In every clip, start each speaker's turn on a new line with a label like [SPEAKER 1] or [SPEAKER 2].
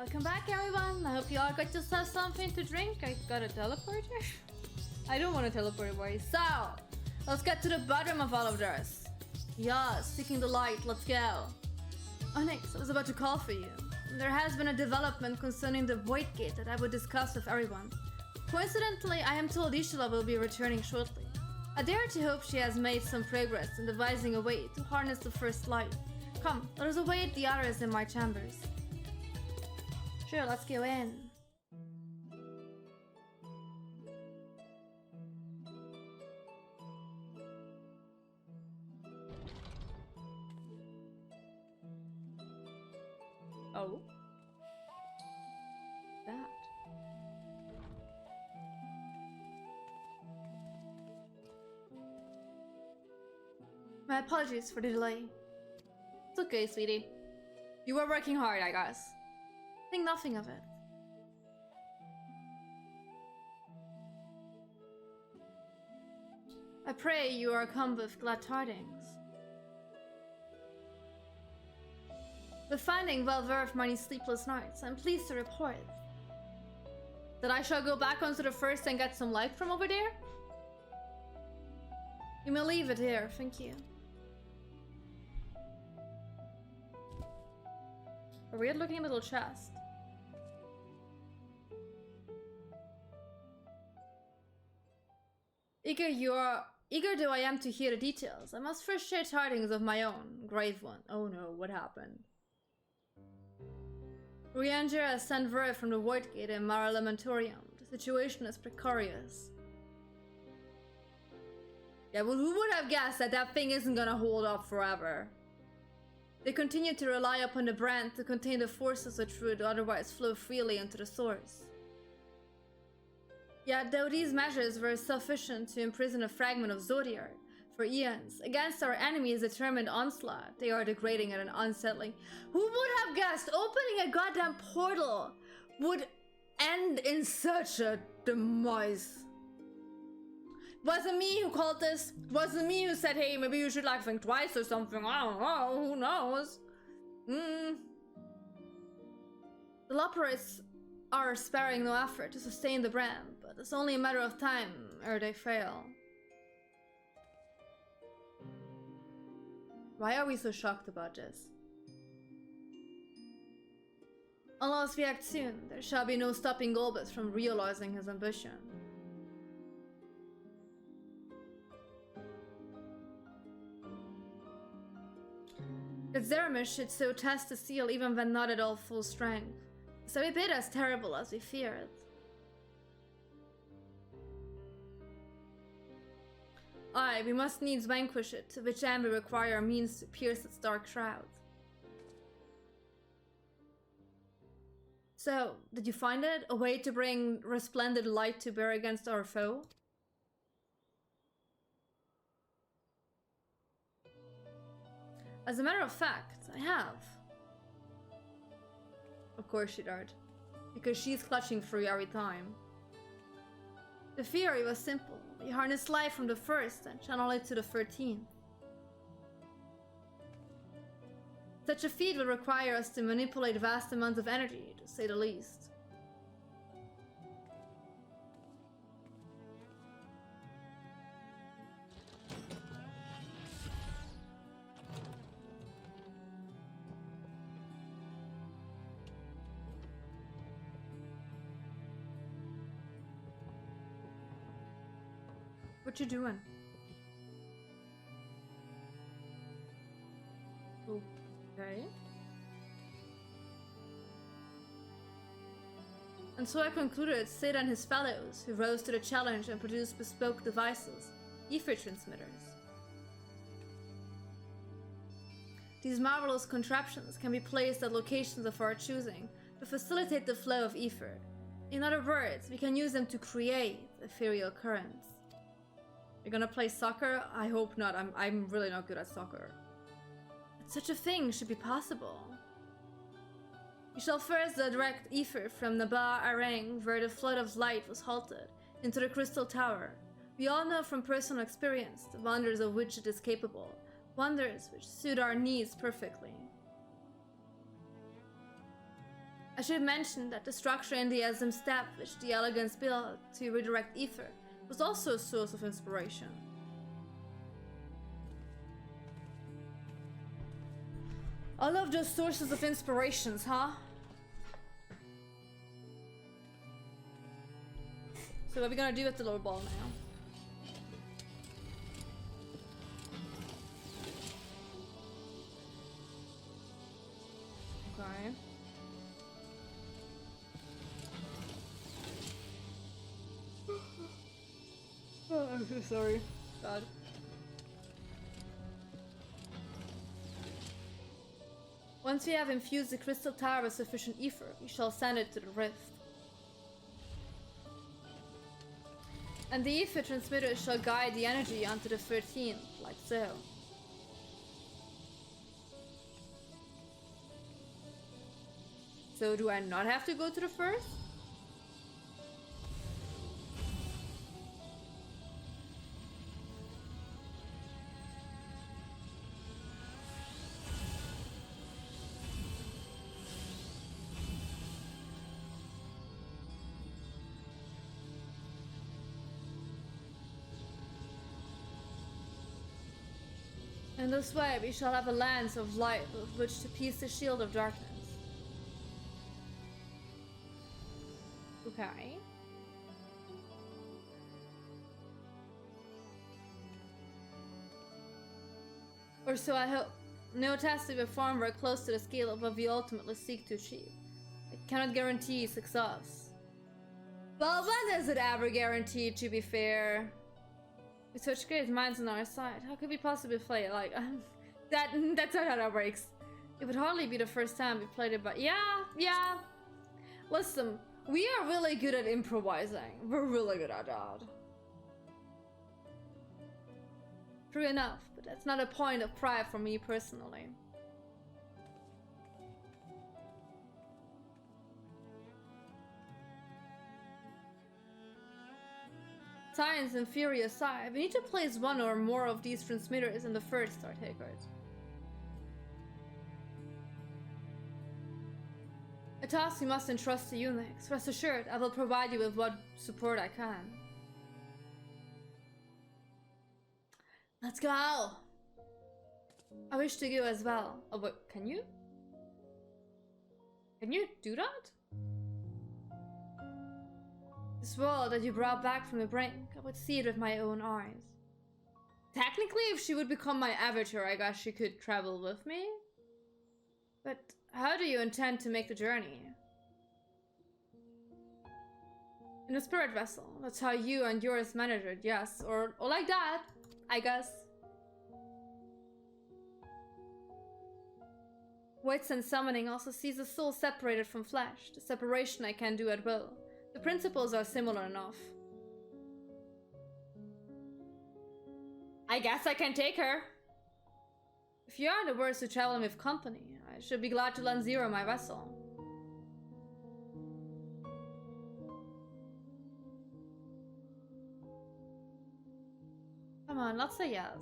[SPEAKER 1] Welcome back, everyone. I hope you all got yourself something to drink. I got a teleporter. I don't want a teleporter, boys. So, let's get to the bottom of all of this. Yeah, seeking the light. Let's go. Onyx, I was about to call for you. There has been a development concerning the Void Gate that I would discuss with everyone. Coincidentally, I am told Ishila will be returning shortly. I dare to hope she has made some progress in devising a way to harness the first light. Come, let us await the others in my chambers. Sure, let's go in. Oh. That. My apologies for the delay. It's okay, sweetie. You were working hard, I guess. Think nothing of it. I pray you are come with glad tidings. With finding well worth many sleepless nights, I'm pleased to report that I shall go back onto the first and get some light from over there. You may leave it here, thank you. A weird looking little chest. Eager though I am to hear the details, I must first share tidings of my own grave one. Oh no, what happened? Rianger has sent word from the Void Gate in Mara Lamentorium. The situation is precarious. Yeah, well, who would have guessed that that thing isn't gonna hold up forever? They continue to rely upon the brand to contain the forces that would otherwise flow freely into the source. Yet, though these measures were sufficient to imprison a fragment of Zodiar for eons, against our enemy's determined onslaught, they are degrading and unsettling. Who would have guessed opening a goddamn portal would end in such a demise? Wasn't me who called this. Wasn't me who said, hey, maybe you should like think twice or something. I don't know, who knows? The Loperites are sparing no effort to sustain the brand, but it's only a matter of time ere they fail. Why are we so shocked about this? Unless we act soon, there shall be no stopping Golbus from realizing his ambition. That Zeramish should so test the seal even when not at all full strength. Is every bit as terrible as we feared. Aye, we must needs vanquish it, to which end we require means to pierce its dark shroud. So, did you find it? A way to bring resplendent light to bear against our foe? As a matter of fact, I have. Of course she did. Because she's clutching free every time. The theory was simple. We harness life from the first and channel it to the 13th. Such a feat will require us to manipulate vast amounts of energy, to say the least. What you doing? Okay. And so I concluded Sid and his fellows, who rose to the challenge and produced bespoke devices, ether transmitters. These marvelous contraptions can be placed at locations of our choosing to facilitate the flow of ether. In other words, we can use them to create ethereal currents. You're gonna play soccer? I hope not. I'm really not good at soccer. But such a thing should be possible. We shall first direct ether from Naba Arang, where the flood of light was halted, into the Crystal Tower. We all know from personal experience the wonders of which it is capable, wonders which suit our needs perfectly. I should mention that the structure in the XIV step, which the elegance built to redirect ether, was also a source of inspiration. I love those sources of inspirations, huh? So what are we gonna do with the lower ball now? Okay. Oh, I'm so sorry. God. Once we have infused the crystal tower with sufficient ether, we shall send it to the rift. And the ether transmitter shall guide the energy onto the 13th, like so. So do I not have to go to the first? In this way, we shall have a lance of light with which to pierce the shield of darkness. Okay. Or so I hope. No test to be performed very close to the scale of what we ultimately seek to achieve. It cannot guarantee success. Well, when is it ever guaranteed, to be fair? With such great minds on our side, how could we possibly play it like that's not how that works. It would hardly be the first time we played it, but yeah. Listen, we are really good at improvising. We're really good at that. True enough, but that's not a point of pride for me personally. Science and theory aside, we need to place one or more of these transmitters in the first star takers. A task you must entrust to Unix. Rest assured, I will provide you with what support I can. Let's go! I wish to go as well. Oh, but can you? Can you do that? This world that you brought back from the brink, I would see it with my own eyes. Technically, if she would become my avatar, I guess she could travel with me. But how do you intend to make the journey? In a spirit vessel. That's how you and yours manage it, yes. Or like that, I guess. White Sun Summoning also sees the soul separated from flesh. The separation I can do at will. The principles are similar enough. I guess I can take her. If you are the worst to travel with company, I should be glad to lend Zero my vessel. Come on, let's say yes.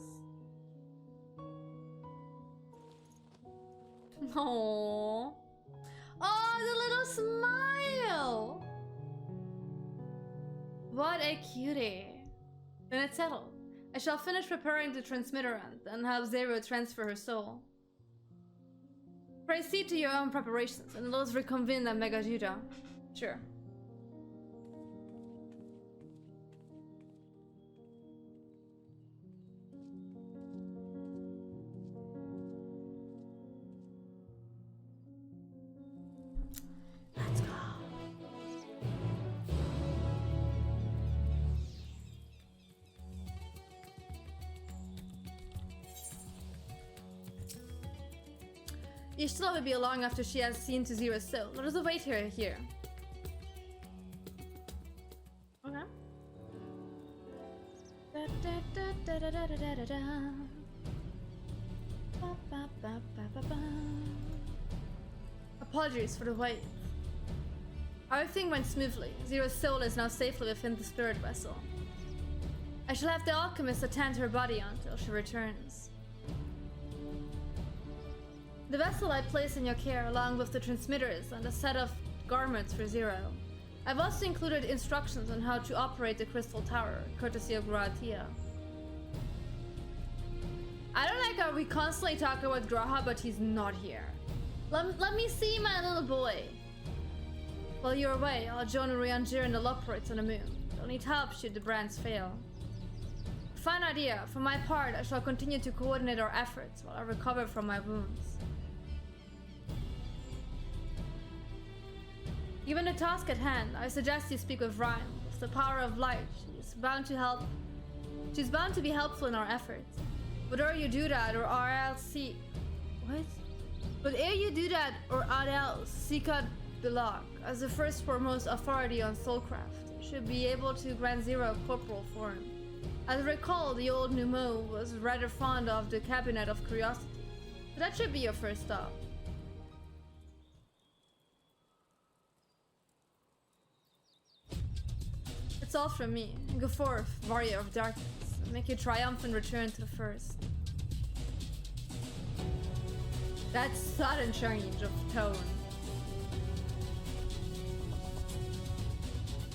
[SPEAKER 1] Aww. Oh, the little smile! What a cutie. Then it's settled. I shall finish preparing the transmitter and then have Zero transfer her soul. Proceed to your own preparations and let's reconvene at Mega Judah. Sure. Let's go. You still will be along after she has seen to Zero's soul. Let us await her here. Okay. Apologies for the wait. Everything went smoothly. Zero's soul is now safely within the spirit vessel. I shall have the alchemist attend her body until she returns. The vessel I place in your care, along with the transmitters and a set of garments for Zero. I've also included instructions on how to operate the Crystal Tower, courtesy of Gratia. I don't like how we constantly talk about Graha, but he's not here. Let me see my little boy. While you're away, I'll join Rianjir in the Lockports on the moon. I'll need help should the brands fail. Fine idea. For my part, I shall continue to coordinate our efforts while I recover from my wounds. Given the task at hand, I suggest you speak with Ryan. With the power of light, she's bound to help. She's bound to be helpful in our efforts. Whether you do that or RLC... What? Whether you do that or else, seek out Bilak as the first foremost authority on soulcraft. Should be able to grant Zero corporal form. As I recall, the old Numo was rather fond of the Cabinet of Curiosity. So that should be your first stop. It's all from me. Go forth, warrior of darkness. Make your triumphant return to the first. That sudden change of tone.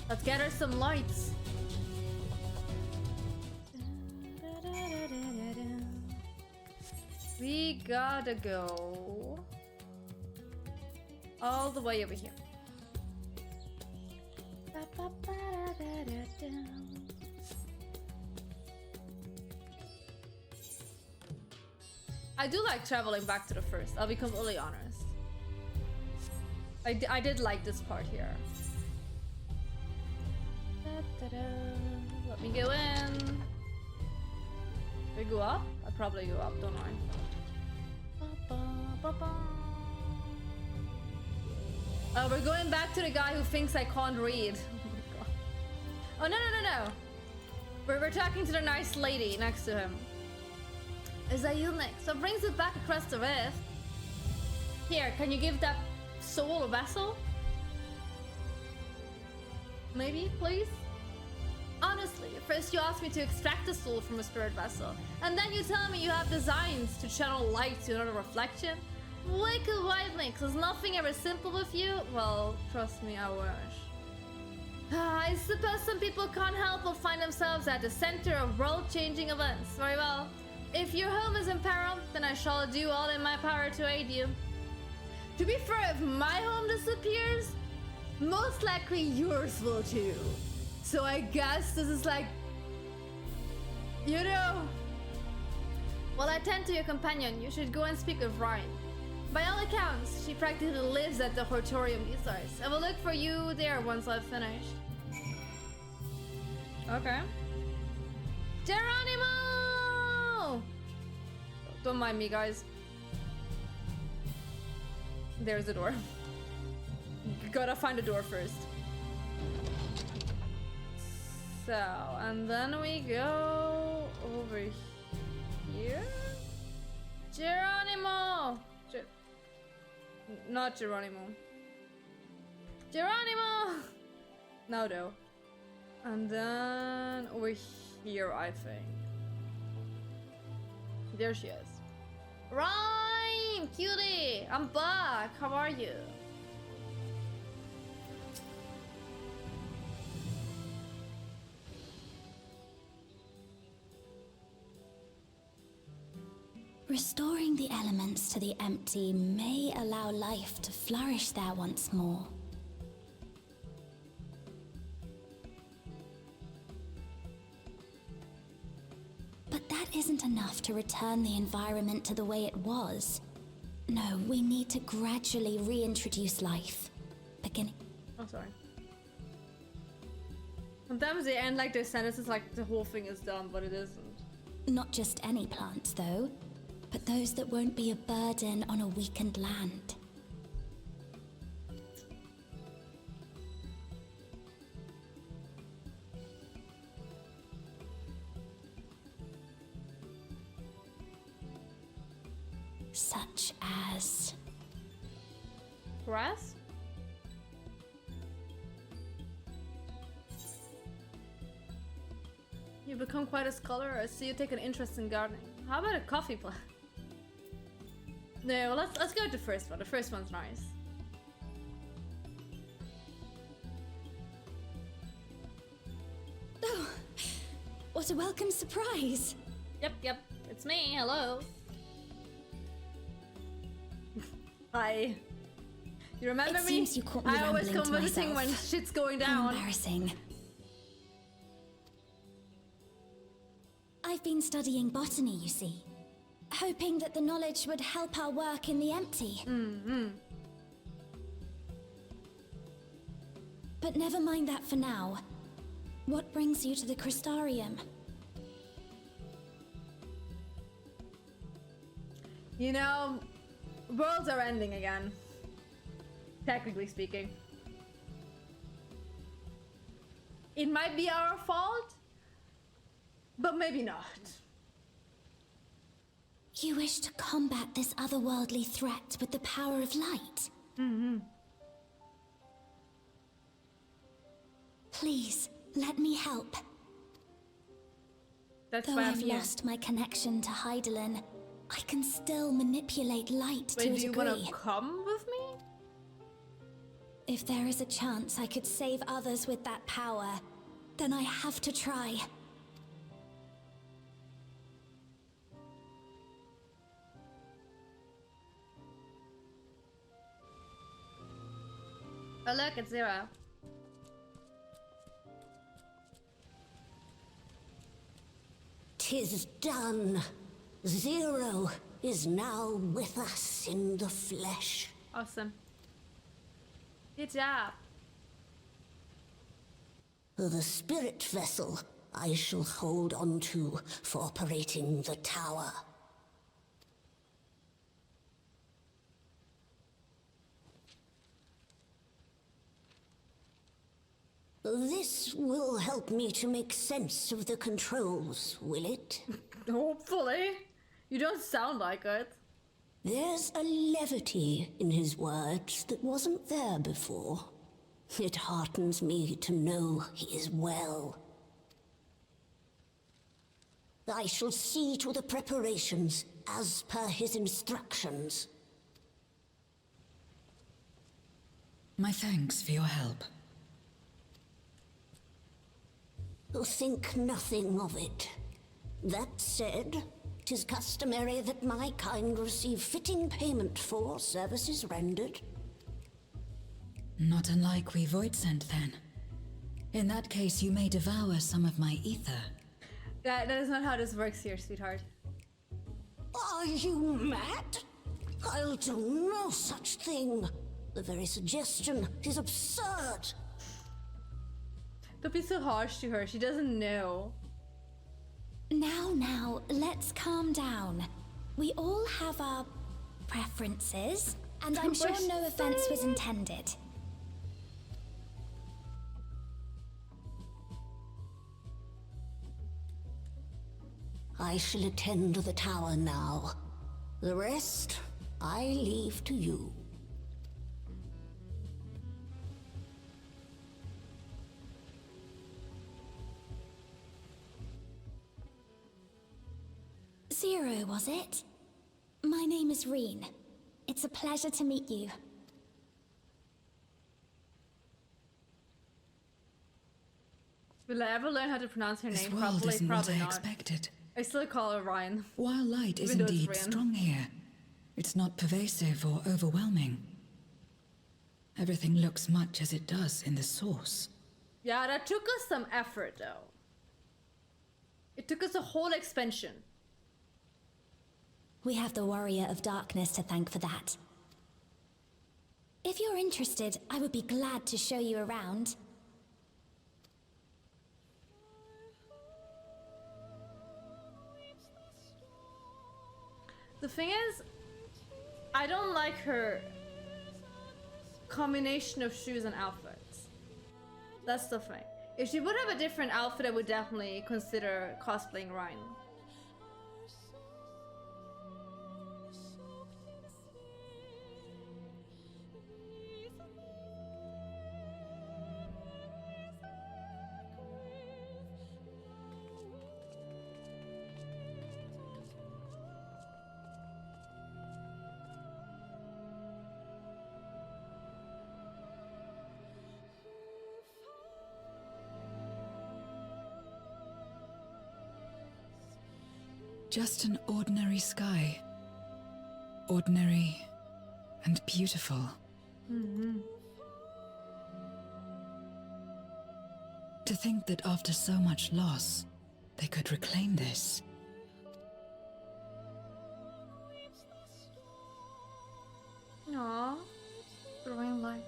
[SPEAKER 1] Let's gather some lights. We gotta go all the way over here. I do like traveling back to the first, I'll be completely honest. I did like this part here. Let me go in. We go up? I'll probably go up, don't I? We're going back to the guy who thinks I can't read. Oh my god. Oh, no. We're talking to the nice lady next to him. Is that you next? So brings it back across the rift. Here, can you give that soul a vessel? Maybe, please? Honestly, first you asked me to extract the soul from a spirit vessel, and then you tell me you have designs to channel light to another reflection? Wicked white links, is nothing ever simple with you? Well, trust me, I wish. I suppose some people can't help but find themselves at the center of world-changing events. Very well. If your home is in peril, then I shall do all in my power to aid you. To be fair, if my home disappears, most likely yours will too. So I guess this is like, you know. While I tend to your companion, you should go and speak with Ryan. By all accounts, she practically lives at the Hortorium these days. I will look for you there once I've finished. Okay. Geronimo! Don't mind me, guys. There's the door. Gotta find the door first. So, and then we go over here. Geronimo! Not Geronimo. Geronimo! No, though. And then over here, I think. There she is. Rhyme! Cutie! I'm back! How are you?
[SPEAKER 2] Restoring the elements to the empty may allow life to flourish there once more. But that isn't enough to return the environment to the way it was. No, we need to gradually reintroduce life. Beginning...
[SPEAKER 1] Oh, sorry. Sometimes they end like their sentences like the whole thing is done, but it isn't.
[SPEAKER 2] Not just any plants, though, but those that won't be a burden on a weakened land. Such as...
[SPEAKER 1] Grass? You become quite a scholar. I see you take an interest in gardening. How about a coffee plant? No, well, let's go with the first one. The first one's nice.
[SPEAKER 2] What a welcome surprise!
[SPEAKER 1] Yep, it's me, hello. Hi. You remember
[SPEAKER 2] It
[SPEAKER 1] me?
[SPEAKER 2] seems you caught me
[SPEAKER 1] I always
[SPEAKER 2] rambling
[SPEAKER 1] come
[SPEAKER 2] to
[SPEAKER 1] visiting when
[SPEAKER 2] myself.
[SPEAKER 1] shit's going
[SPEAKER 2] How
[SPEAKER 1] down.
[SPEAKER 2] embarrassing. I've been studying botany, you see. Hoping that the knowledge would help our work in the empty. But never mind that for now. What brings you to the Crystarium?
[SPEAKER 1] You know, worlds are ending again. Technically speaking. It might be our fault, but maybe not.
[SPEAKER 2] You wish to combat this otherworldly threat with the power of light? Please, let me help.
[SPEAKER 1] That's
[SPEAKER 2] Though
[SPEAKER 1] why I'm
[SPEAKER 2] I've
[SPEAKER 1] here.
[SPEAKER 2] lost my connection to Hydaelyn, I can still manipulate light to a
[SPEAKER 1] Wait, do you
[SPEAKER 2] degree.
[SPEAKER 1] want to come with me?
[SPEAKER 2] If there is a chance I could save others with that power, then I have to try.
[SPEAKER 1] Oh look, it's Zero.
[SPEAKER 3] "'Tis done. Zero is now with us in the flesh.
[SPEAKER 1] Awesome. Good job.
[SPEAKER 3] The spirit vessel I shall hold on to for operating the tower. This will help me to make sense of the controls, will it?
[SPEAKER 1] Hopefully. You don't sound like it.
[SPEAKER 3] There's a levity in his words that wasn't there before. It heartens me to know he is well. I shall see to the preparations as per his instructions.
[SPEAKER 4] My thanks for your help.
[SPEAKER 3] Think nothing of it. That said, 'tis customary that my kind receive fitting payment for services rendered.
[SPEAKER 4] Not unlike we void sent then. In that case, you may devour some of my ether.
[SPEAKER 1] That is not how this works here, sweetheart.
[SPEAKER 3] Are you mad? I'll do no such thing. The very suggestion is absurd.
[SPEAKER 1] Don't be so harsh to her. She doesn't know.
[SPEAKER 2] Now, let's calm down. We all have our preferences, and I'm sure no offense was intended.
[SPEAKER 3] I shall attend to the tower now. The rest, I leave to you.
[SPEAKER 2] Zero, was it? My name is Reen. It's a pleasure to meet you.
[SPEAKER 1] Will I ever learn how to pronounce her
[SPEAKER 4] This
[SPEAKER 1] name
[SPEAKER 4] world
[SPEAKER 1] properly?
[SPEAKER 4] isn't what
[SPEAKER 1] Probably
[SPEAKER 4] I
[SPEAKER 1] not.
[SPEAKER 4] expected.
[SPEAKER 1] I still call her Ryan.
[SPEAKER 4] While light is
[SPEAKER 1] Even though it's
[SPEAKER 4] indeed
[SPEAKER 1] Ryan.
[SPEAKER 4] strong here, it's not pervasive or overwhelming. Everything looks much as it does in the source.
[SPEAKER 1] Yeah, that took us some effort though. It took us a whole expansion.
[SPEAKER 2] We have the Warrior of Darkness to thank for that. If you're interested, I would be glad to show you around.
[SPEAKER 1] The thing is, I don't like her combination of shoes and outfits. That's the thing. If she would have a different outfit, I would definitely consider cosplaying Ryan.
[SPEAKER 4] Just an ordinary sky. Ordinary and beautiful. To think that after so much loss, they could reclaim this.
[SPEAKER 1] Aww. Growing light.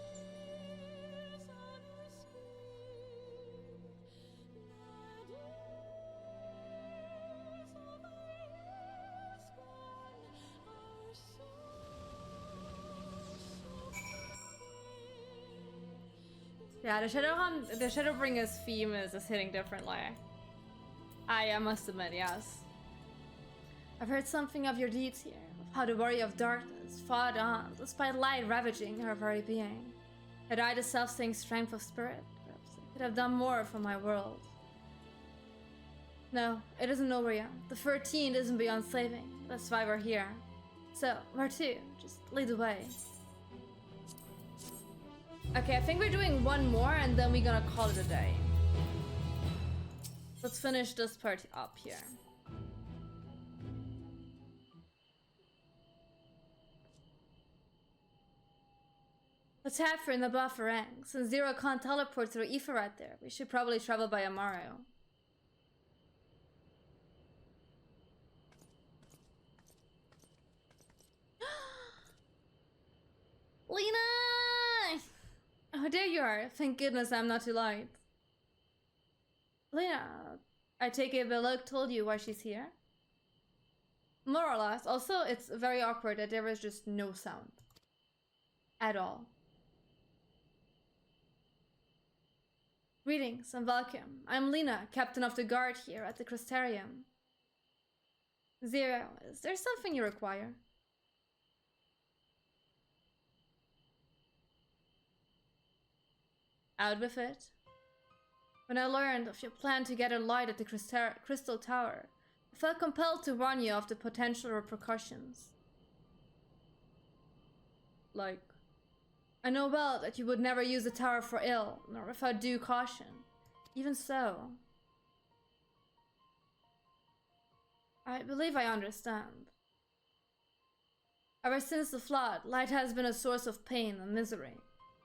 [SPEAKER 1] Yeah, the Shadowbringer's theme is just hitting differently. I must admit, yes. I've heard something of your deeds here, of how the warrior of darkness fought on, despite light ravaging her very being. Had I the self-same strength of spirit, perhaps I could have done more for my world. No, it isn't over yet. The 13th isn't beyond saving. That's why we're here. So, where to? Just lead the way. Okay, I think we're doing one more and then we're gonna call it a day. Let's finish this part up here. Let's have her in the buffer rank. Since Zero can't teleport through ether right there, we should probably travel by Amaru. Lena! Oh, there you are. Thank goodness I'm not too late. Lena, I take it Belloc told you why she's here? More or less. Also, it's very awkward that there is just no sound. At all. Greetings and welcome. I'm Lena, captain of the guard here at the Crystarium. Zero, is there something you require? Out with it. When I learned of your plan to gather light at the Crystal Tower, I felt compelled to warn you of the potential repercussions. Like, I know well that you would never use the tower for ill, nor without due caution. Even so, I believe I understand. Ever since the flood, light has been a source of pain and misery.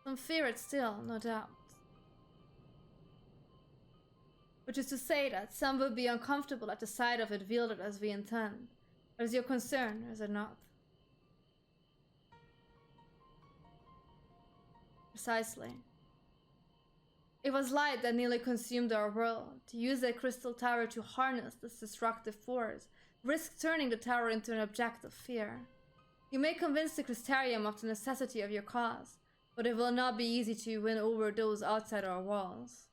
[SPEAKER 1] Some fear it still, no doubt. Which is to say that some would be uncomfortable at the sight of it wielded as we intend. That is your concern, is it not? Precisely. It was light that nearly consumed our world. To use that crystal tower to harness this destructive force risks turning the tower into an object of fear. You may convince the Crystarium of the necessity of your cause, but it will not be easy to win over those outside our walls.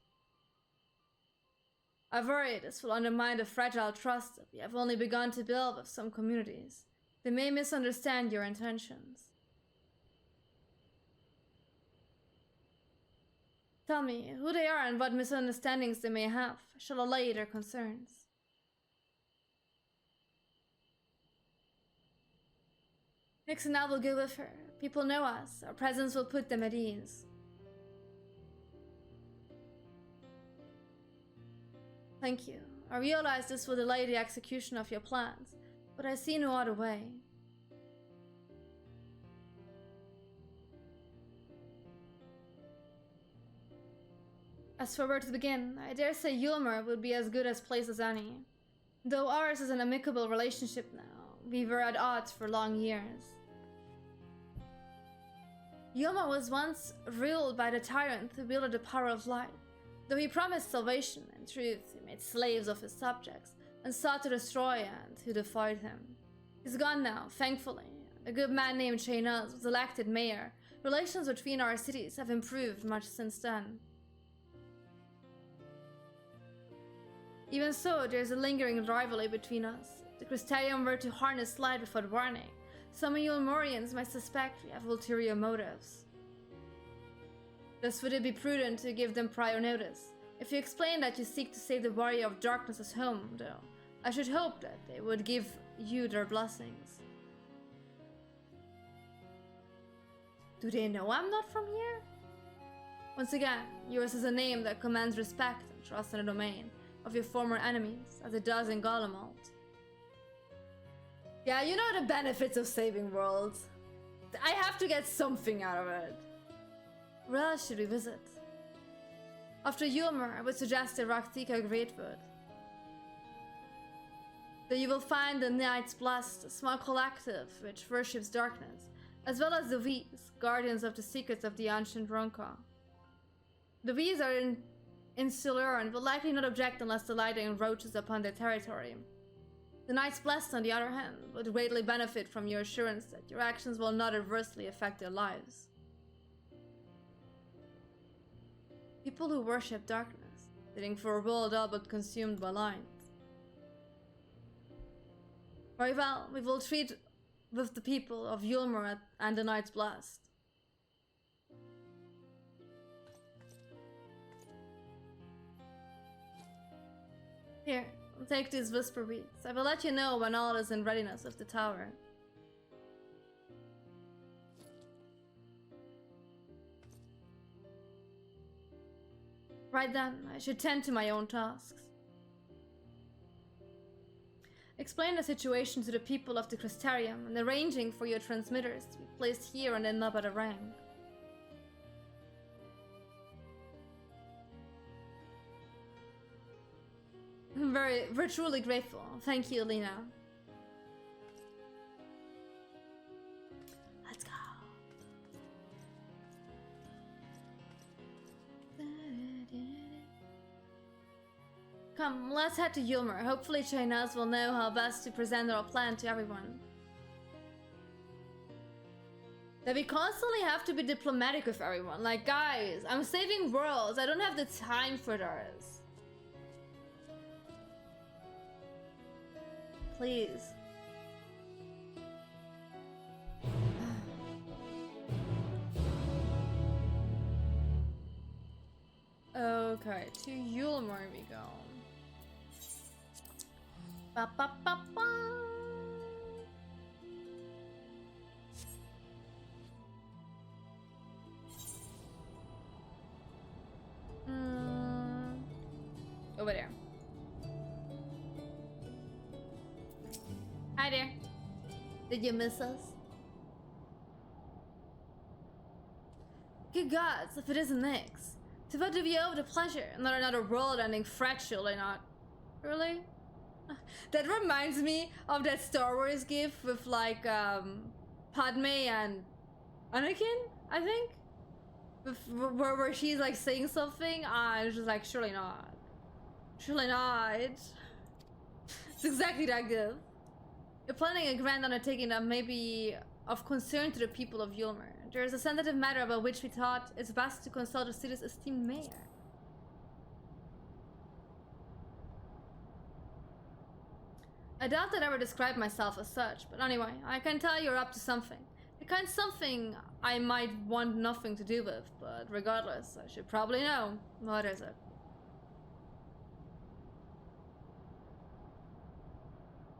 [SPEAKER 1] I worry this will undermine the fragile trust that we have only begun to build with some communities. They may misunderstand your intentions. Tell me who they are and what misunderstandings they may have. I shall allay their concerns. Nix and I will go with her. People know us. Our presence will put them at ease. Thank you. I realize this will delay the execution of your plans, but I see no other way. As for where to begin, I dare say Yulmer would be as good a place as any. Though ours is an amicable relationship now, we were at odds for long years. Yulmer was once ruled by the tyrant who wielded the power of light. Though he promised salvation, in truth, he made slaves of his subjects and sought to destroy and who defied him. He's gone now, thankfully. A good man named Chaynuz was elected mayor. Relations between our cities have improved much since then. Even so, there's a lingering rivalry between us. If the Crystarium were to harness light without warning, some Yulmurians might suspect we have ulterior motives. Thus would it be prudent to give them prior notice. If you explain that you seek to save the warrior of darkness's home, though, I should hope that they would give you their blessings. Do they know I'm not from here? Once again, yours is a name that commands respect and trust in the domain of your former enemies, as it does in Golemalt. Yeah, you know the benefits of saving worlds. I have to get something out of it. Where else should we visit? After Yulmer, I would suggest the Raktika Greatwood. There you will find the Knight's Blast, a small collective which worships darkness, as well as the V's, guardians of the secrets of the ancient Ronka. The V's are insular and will likely not object unless the light encroaches upon their territory. The Knight's Blessed, on the other hand, would greatly benefit from your assurance that your actions will not adversely affect their lives. People who worship darkness, sitting for a world all but consumed by light. Very well, we will treat with the people of Yulmer and the Knight's Blast. Here, take these whisper beads. I will let you know when all is in readiness of the tower. Right then, I should tend to my own tasks. Explain the situation to the people of the Crystarium and arranging for your transmitters to be placed here and in Nabata rank. We're truly grateful. Thank you, Lena. Let's go. Come, let's head to Yulmer. Hopefully Chainaz will know how best to present our plan to everyone. That we constantly have to be diplomatic with everyone. Like, guys, I'm saving worlds. I don't have the time for this. Please. Okay, to Yulmer we go. Ba ba ba ba. Over there. Hi there. Did you miss us? Good gods, if it isn't Nyx. To what do we owe the pleasure? Not another world-ending threat, surely not. Really? That reminds me of that Star Wars gif with like Padme and Anakin, I think? Where she's like saying something and it's just like, surely not. Surely not. It's exactly that gif. You're planning a grand undertaking that may be of concern to the people of Yulmer. There is a sensitive matter about which we thought it's best to consult the city's esteemed mayor. I doubt that I ever described myself as such, but anyway, I can tell you're up to something. The kind of something I might want nothing to do with, but regardless, I should probably know. What is it?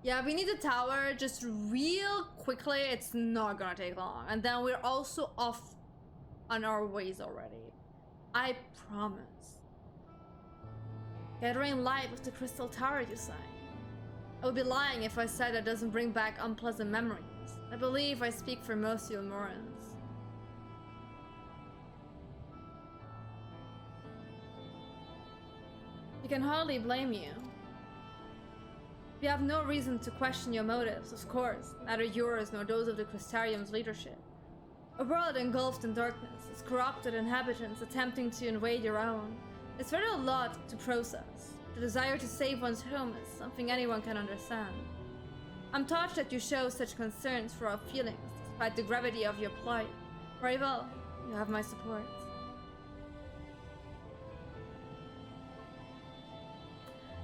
[SPEAKER 1] Yeah, we need the tower just real quickly. It's not gonna take long. And then we're also off on our ways already. I promise. Gathering light with the crystal tower you sang. I would be lying if I said that doesn't bring back unpleasant memories. I believe I speak for most Yulmorans. We can hardly blame you. We have no reason to question your motives, of course, neither yours nor those of the Crystarium's leadership. A world engulfed in darkness, its corrupted inhabitants attempting to invade your own. It's very a lot to process. The desire to save one's home is something anyone can understand. I'm touched that you show such concerns for our feelings, despite the gravity of your plight. Very well, you have my support.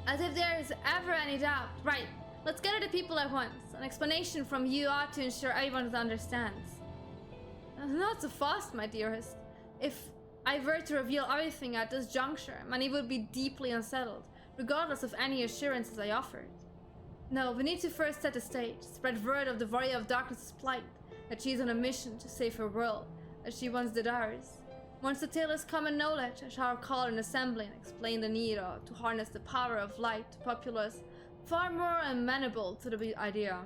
[SPEAKER 1] As if there is ever any doubt. Right, let's gather the people at once. An explanation from you ought to ensure everyone understands. Not so fast, my dearest. If I were to reveal everything at this juncture, many would be deeply unsettled, regardless of any assurances I offered. No, we need to first set the stage, spread word of the Warrior of Darkness's plight, that she is on a mission to save her world, as she once did ours. Once the tale is common knowledge, I shall call an assembly and explain the need to harness the power of light to populace far more amenable to the idea.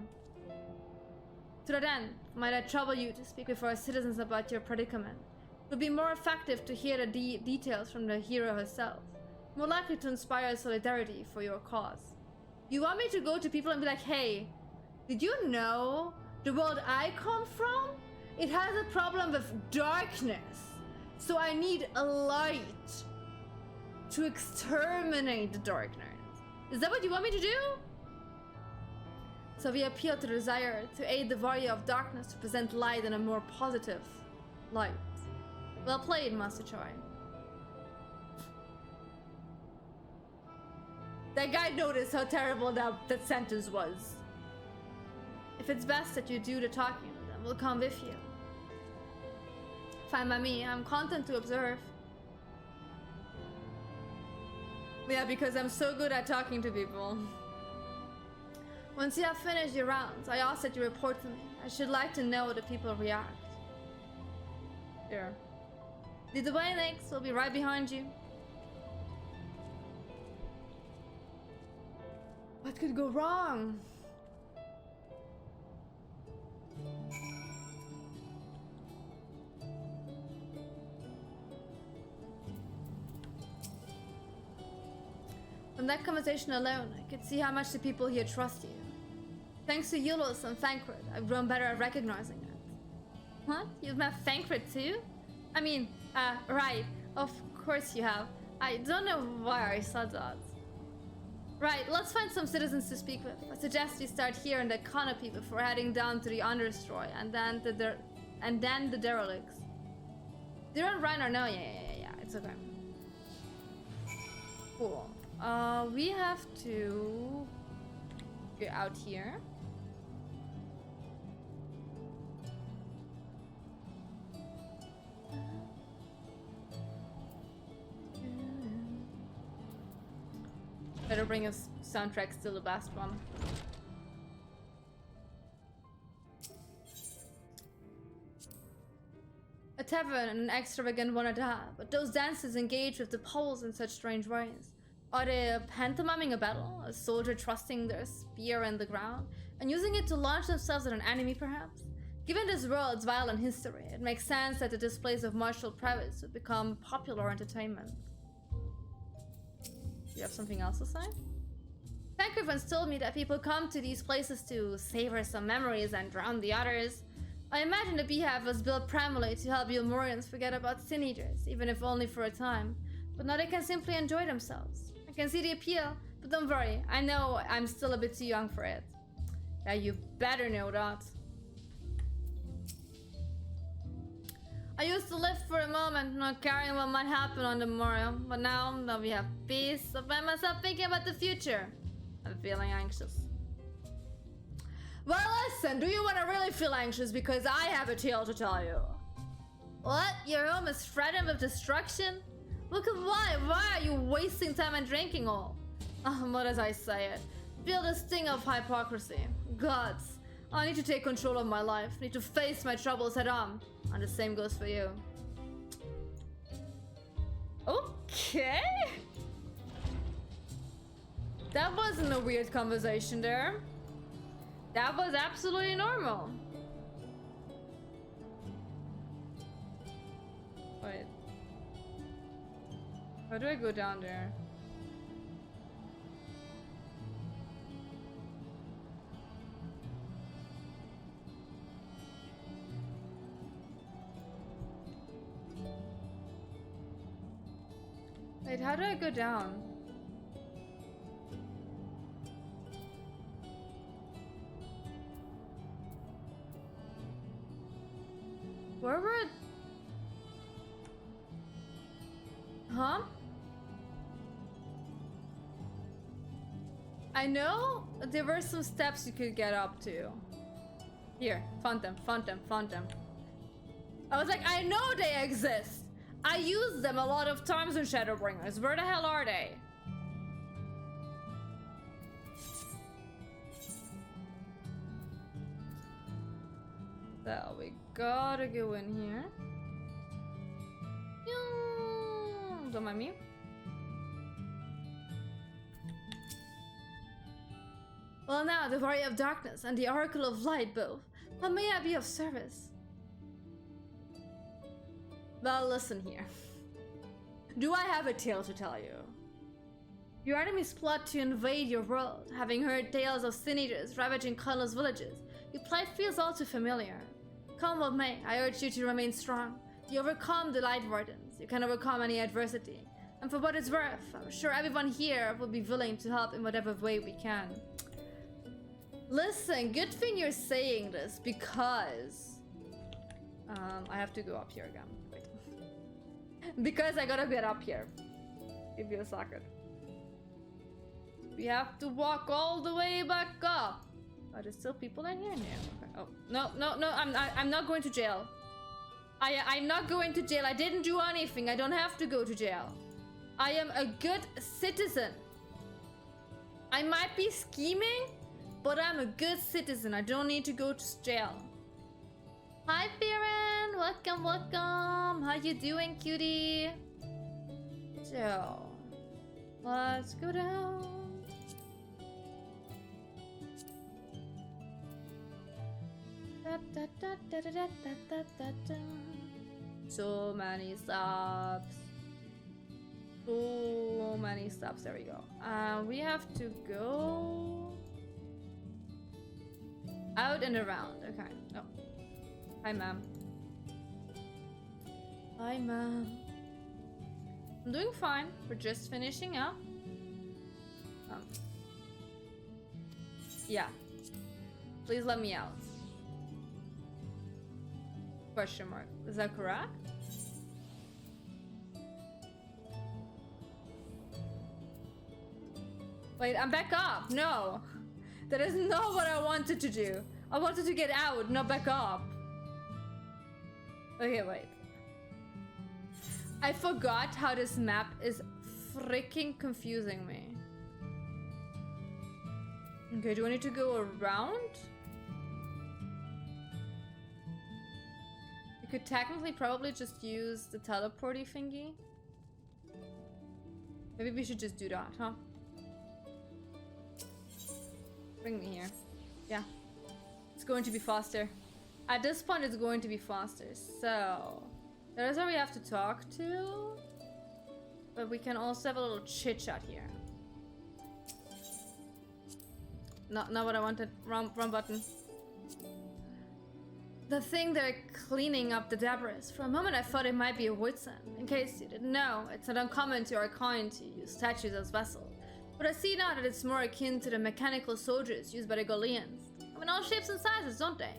[SPEAKER 1] To that end, might I trouble you to speak with our citizens about your predicament? It would be more effective to hear the details from the hero herself, more likely to inspire solidarity for your cause. You want me to go to people and be like, hey, did you know the world I come from? It has a problem with darkness, so I need a light to exterminate the darkness. Is that what you want me to do? So we appeal to the desire to aid the warrior of darkness to present light in a more positive light. Well played, Master Choi. That guy noticed how terrible that sentence was. If it's best that you do the talking, then we'll come with you. Fine by me, I'm content to observe. Yeah, because I'm so good at talking to people. Once you have finished your rounds, I ask that you report to me. I should like to know how the people react. Here. Lead the way, Nix. We'll be right behind you. What could go wrong? From that conversation alone, I could see how much the people here trust you. Thanks to Yulos and Thancred, I've grown better at recognizing it. What? You've met Thancred too? I mean, right. Of course you have. I don't know why I said that. Right, let's find some citizens to speak with. I suggest you start here in the canopy before heading down to the Understroy and then the derelicts. Do you want Ryan or no? Yeah, it's okay. Cool. We have to go out here. Better bring us soundtrack, still the best one. A tavern and an extravagant one at that, but those dancers engage with the poles in such strange ways. Are they pantomiming a battle? A soldier trusting their spear in the ground and using it to launch themselves at an enemy, perhaps? Given this world's violent history, it makes sense that the displays of martial prowess would become popular entertainment. Do you have something else to say? Thancred once told me that people come to these places to savor some memories and drown the others. I imagine the Beehive was built primarily to help Yulmorians forget about Sin Eaters, even if only for a time. But now they can simply enjoy themselves. I can see the appeal, but don't worry, I know I'm still a bit too young for it. Yeah, you better know that. I used to live for a moment, not caring what might happen on the morrow, but now that we have peace, I find myself thinking about the future. I'm feeling anxious. Well, listen, do you want to really feel anxious? Because I have a tale to tell you. What? Your home is threatened with destruction? Look at why? Why are you wasting time and drinking all? What as I say it? Feel the sting of hypocrisy. Gods, I need to take control of my life. Need to face my troubles head on. And the same goes for you. Okay. That wasn't a weird conversation there. That was absolutely normal. Wait. How do I go down there? Wait, how do I go down? Where were... Huh? I know there were some steps you could get up to. Here, found them. I was like, I know they exist! I use them a lot of times in Shadowbringers. Where the hell are they? So we gotta go in here. Don't mind me. Well now, the Warrior of Darkness and the Oracle of Light both How may I be of service? Well, listen here. Do I have a tale to tell you? Your enemies plot to invade your world. Having heard tales of sin eaters ravaging countless villages, your plight feels all too familiar. Come what may, I urge you to remain strong. You overcome the light wardens. You can overcome any adversity. And for what it's worth, I'm sure everyone here will be willing to help in whatever way we can. Listen, good thing you're saying this, because I have to go up here again. Wait. Because I gotta get up here. Give me a second. We have to walk all the way back up. Are there still people in here? No. Okay. Oh no! I'm not going to jail. I'm not going to jail. I didn't do anything. I don't have to go to jail. I am a good citizen. I might be scheming, but I'm a good citizen. I don't need to go to jail. Hi, Baron. Welcome, welcome. How you doing, cutie? So, let's go down. So many stops. So many stops. There we go. We have to go out and around. Okay. Oh. Hi, ma'am. Hi, ma'am. I'm doing fine. We're just finishing up. Yeah. Please let me out. Question mark. Is that correct? Wait, I'm back up. No. That is not what I wanted to do. I wanted to get out, not back up. Okay, wait. I forgot how this map is freaking confusing me. Okay, do I need to go around? You could technically probably just use the teleporty thingy. Maybe we should just do that, huh? Bring me here. Yeah. It's going to be faster. At this point, it's going to be faster. So, that is where we have to talk to. But we can also have a little chit chat here. Not what I wanted. Wrong button. The thing they're cleaning up the debris. For a moment, I thought it might be a Woodson. In case you didn't know, it's not uncommon to our kind to use statues as vessels. But I see now that it's more akin to the mechanical soldiers used by the Gaulians. I mean, all shapes and sizes, don't they?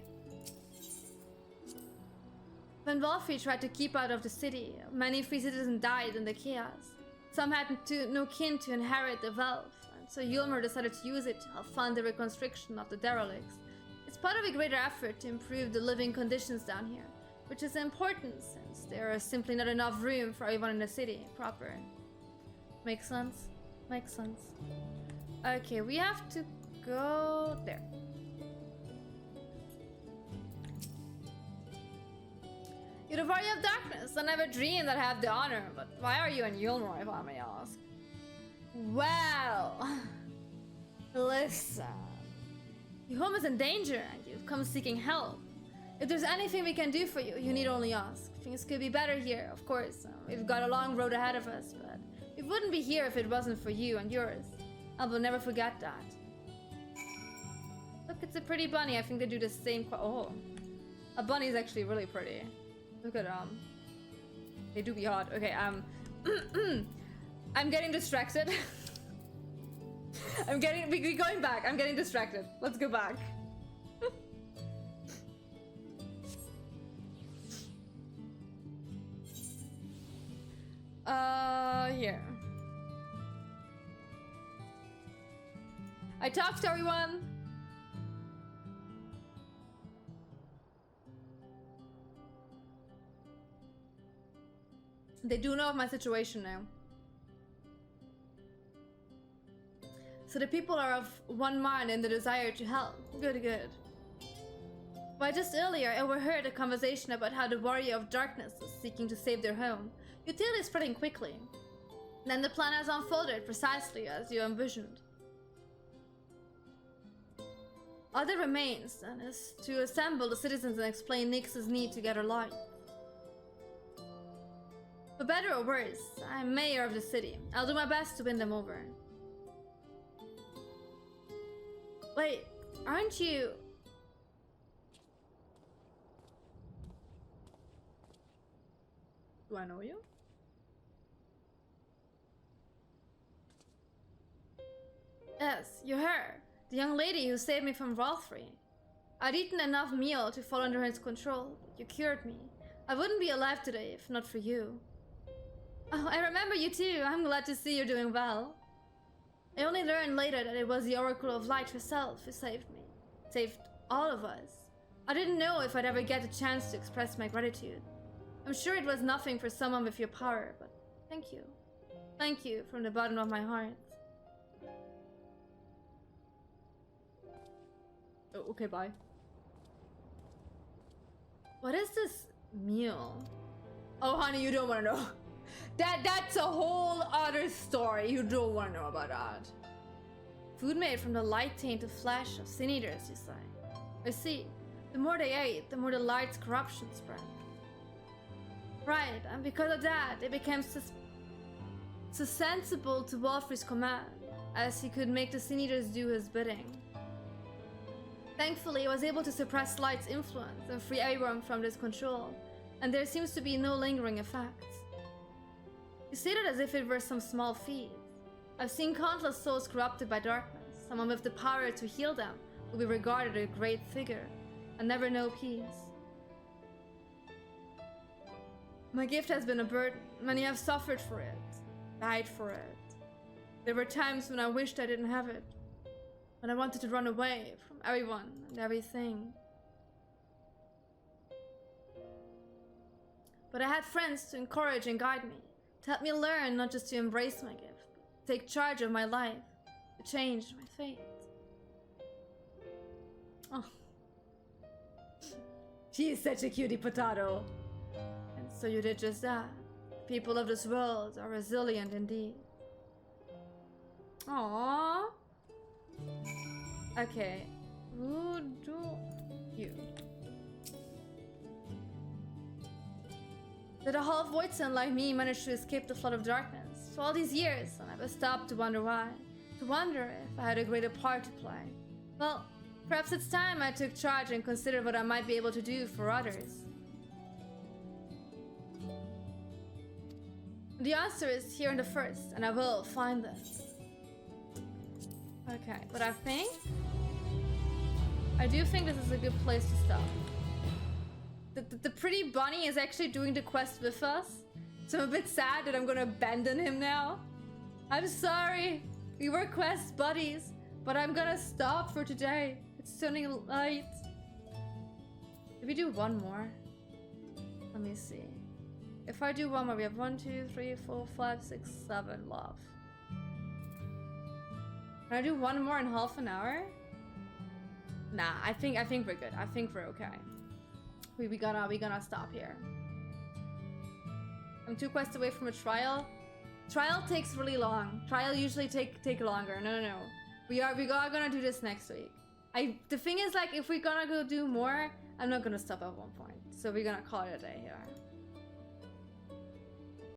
[SPEAKER 1] When Wolfie tried to keep out of the city, many free citizens died in the chaos. Some had no kin to inherit the wealth, and so Yulmer decided to use it to help fund the reconstruction of the derelicts. It's part of a greater effort to improve the living conditions down here, which is important since there is simply not enough room for everyone in the city proper. Makes sense? Makes sense. Okay, we have to go there. You're the warrior of darkness. I never dreamed I'd have the honor, but why are you in Yulmore, if I may ask? Well, listen. Your home is in danger, and you've come seeking help. If there's anything we can do for you, you need only ask. Things could be better here, of course. We've got a long road ahead of us, but we wouldn't be here if it wasn't for you and yours. I will never forget that. Look, it's a pretty bunny. I think they do the same. Oh, a bunny is actually really pretty. Look at they do be hot. Okay, I'm getting distracted. we're going back. I'm getting distracted. Let's go back. Here. I talked to everyone. They do know of my situation now. So the people are of one mind in the desire to help. Good, good. Why, just earlier I overheard a conversation about how the warrior of darkness is seeking to save their home. Your tale is spreading quickly. Then the plan has unfolded precisely as you envisioned. All that remains then is to assemble the citizens and explain Nyx's need to get her light. For better or worse, I'm mayor of the city. I'll do my best to win them over. Wait, aren't you... Do I know you? Yes, you're her. The young lady who saved me from Rothree. I'd eaten enough meal to fall under his control. You cured me. I wouldn't be alive today if not for you. Oh, I remember you too. I'm glad to see you're doing well. I only learned later that it was the Oracle of Light herself who saved me. Saved all of us. I didn't know if I'd ever get a chance to express my gratitude. I'm sure it was nothing for someone with your power, but thank you. Thank you from the bottom of my heart. Oh, okay, bye. What is this meal? Oh, honey, you don't want to know. That's a whole other story. You don't want to know about that. Food made from the light-tainted flesh of sin eaters, you say. I see. The more they ate, the more the light's corruption spread. Right, and because of that, they became so sensible to Walfrey's command, as he could make the sin eaters do his bidding. Thankfully, I was able to suppress Light's influence and free everyone from this control, and there seems to be no lingering effects. You say that as if it were some small feat. I've seen countless souls corrupted by darkness. Someone with the power to heal them will be regarded a great figure, and never know peace. My gift has been a burden. Many have suffered for it, died for it. There were times when I wished I didn't have it, when I wanted to run away from everyone and everything. But I had friends to encourage and guide me, to help me learn not just to embrace my gift, but to take charge of my life, to change my fate. Oh. She is such a cutie potato. And so you did just that. People of this world are resilient indeed. Aww. Okay. Who do you? Did a half voidson like me manage to escape the flood of darkness? For all these years, I never stopped to wonder why. To wonder if I had a greater part to play. Well, perhaps it's time I took charge and considered what I might be able to do for others. The answer is here in the first, and I will find this. Okay, but I do think this is a good place to stop. The pretty bunny is actually doing the quest with us, so I'm a bit sad that I'm gonna abandon him now. I'm sorry, we were quest buddies, but I'm gonna stop for today. It's turning light. If we do one more, let me see. If I do one more, we have 1, 2, 3, 4, 5, 6, 7 left. Can I do one more in half an hour? Nah, I think we're good. I think we're okay. We gonna stop here. I'm 2 quests away from a trial. Trial takes really long. Trial usually take longer. No. We are gonna do this next week. The thing is, like, if we're gonna go do more, I'm not gonna stop at one point. So we're gonna call it a day here.